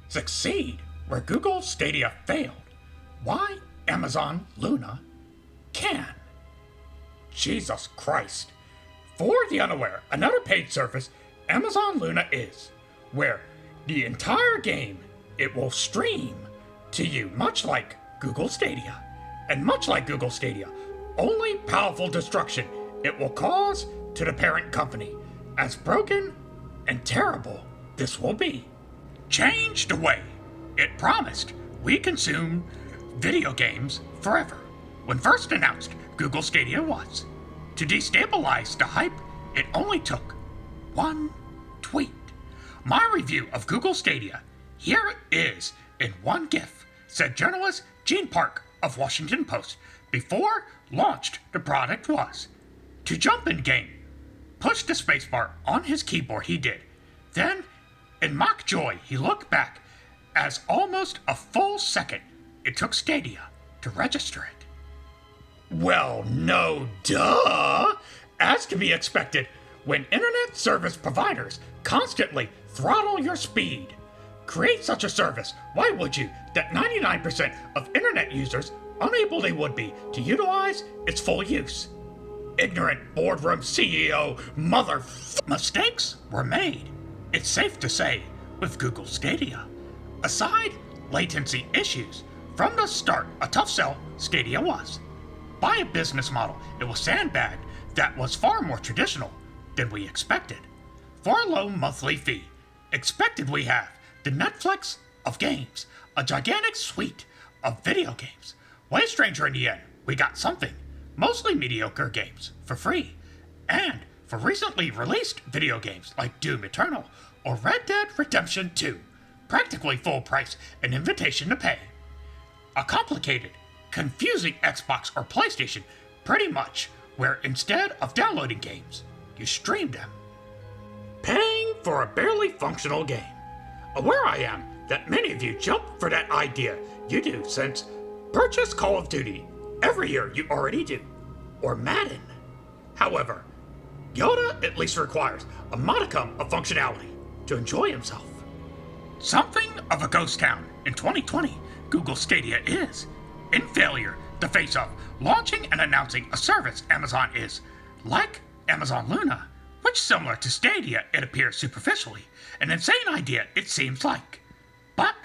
Succeed where Google Stadia failed. Why Amazon Luna can. Jesus Christ. For the unaware, another paid service Amazon Luna is, where the entire game it will stream to you, much like Google Stadia. And much like Google Stadia, only powerful destruction it will cause to the parent company, as broken and terrible this will be. Change the way it promised we consume video games forever. When first announced, Google Stadia was. To destabilize the hype, it only took one tweet. My review of Google Stadia, here it is in one GIF, said journalist Gene Park of Washington Post before launched the product was. To jump in game, push the spacebar on his keyboard he did. Then, in mock joy, he looked back as almost a full second it took Stadia to register it. Well, no duh! As to be expected, when internet service providers constantly throttle your speed. Create such a service, why would you, that 99% of internet users unable they would be to utilize its full use? Ignorant boardroom CEO mistakes were made. It's safe to say, with Google Stadia. Aside latency issues, from the start a tough sell Stadia was. By a business model, it was sandbagged that was far more traditional than we expected. For a low monthly fee, expected we have the Netflix of games, a gigantic suite of video games. Way stranger in the end, we got something, mostly mediocre games, for free. And for recently released video games like Doom Eternal or Red Dead Redemption 2, practically full price, an invitation to pay. A complicated, confusing Xbox or PlayStation, pretty much, where instead of downloading games, you stream them. Paying for a barely functional game. Aware I am that many of you jump for that idea. You do, since purchase Call of Duty every year you already do, or Madden. However, Yoda at least requires a modicum of functionality to enjoy himself. Something of a ghost town in 2020, Google Stadia is. In failure, the face of launching and announcing a service Amazon is, like Amazon Luna, which similar to Stadia it appears superficially, an insane idea it seems like. But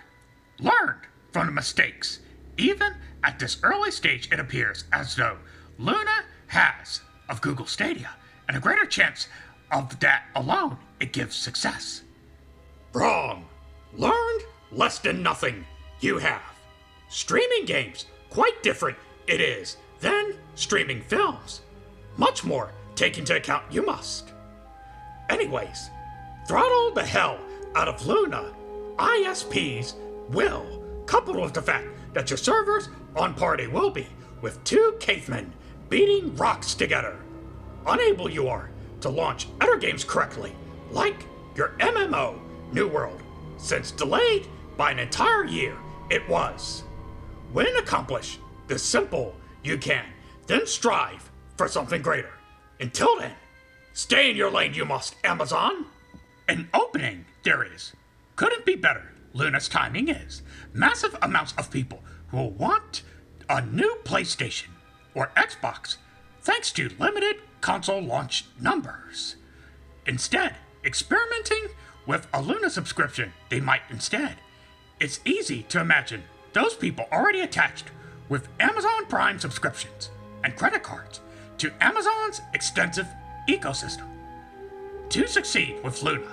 learned from the mistakes. Even at this early stage it appears as though Luna has of Google Stadia, and a greater chance of that alone it gives success. Wrong. Learned less than nothing you have. Streaming games, quite different it is than streaming films. Much more take into account you must. Anyways, throttle the hell out of Luna. ISPs will, coupled with the fact that your servers on party will be with two cavemen beating rocks together. Unable you are to launch other games correctly, like your MMO New World, since delayed by an entire year it was. When accomplish the simple you can, then strive for something greater. Until then, stay in your lane you must, Amazon. An opening there is. Couldn't be better. Luna's timing is. Massive amounts of people who will want a new PlayStation or Xbox thanks to limited console launch numbers. Instead, experimenting with a Luna subscription, they might instead. It's easy to imagine those people already attached with Amazon Prime subscriptions and credit cards to Amazon's extensive ecosystem. To succeed with Luna,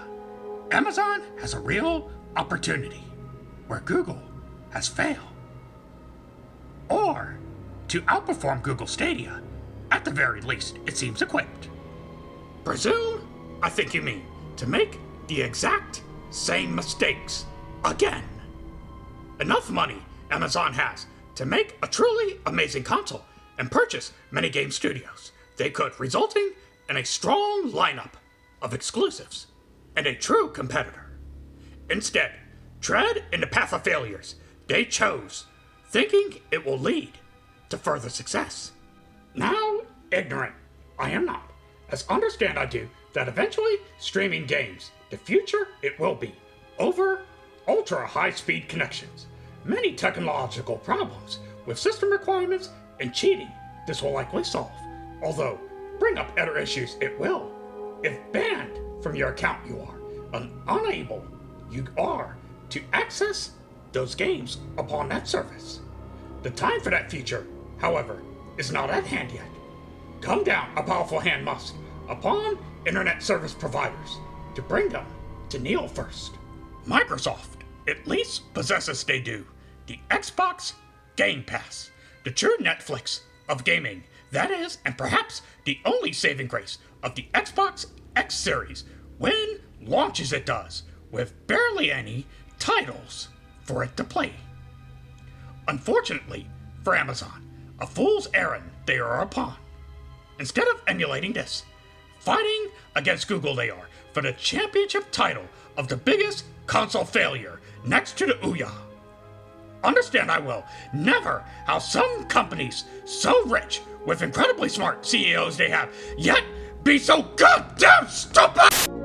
Amazon has a real opportunity where Google has failed. Or to outperform Google Stadia, at the very least, it seems equipped. Presume, I think you mean, to make the exact same mistakes again. Enough money Amazon has to make a truly amazing console and purchase many game studios they could, resulting in a strong lineup of exclusives and a true competitor. Instead, tread in the path of failures they chose, thinking it will lead to further success. Now, ignorant I am not, as understand I do that eventually streaming games, the future it will be, over ultra ultra high-speed connections, many technological problems with system requirements and cheating this will likely solve, although bring up other issues it will. If banned from your account you are, and unable you are to access those games upon that service. The time for that feature, however, is not at hand yet. Come down a powerful hand must upon internet service providers to bring them to kneel first. Microsoft at least possesses they do the Xbox Game Pass, the true Netflix of gaming. That is, and perhaps the only saving grace of the Xbox X Series when launches it does, with barely any titles for it to play. Unfortunately for Amazon, a fool's errand they are upon. Instead of emulating this, fighting against Google they are for the championship title of the biggest console failure next to the Ouya. Understand I will never how some companies so rich with incredibly smart CEOs they have, yet be so goddamn stupid!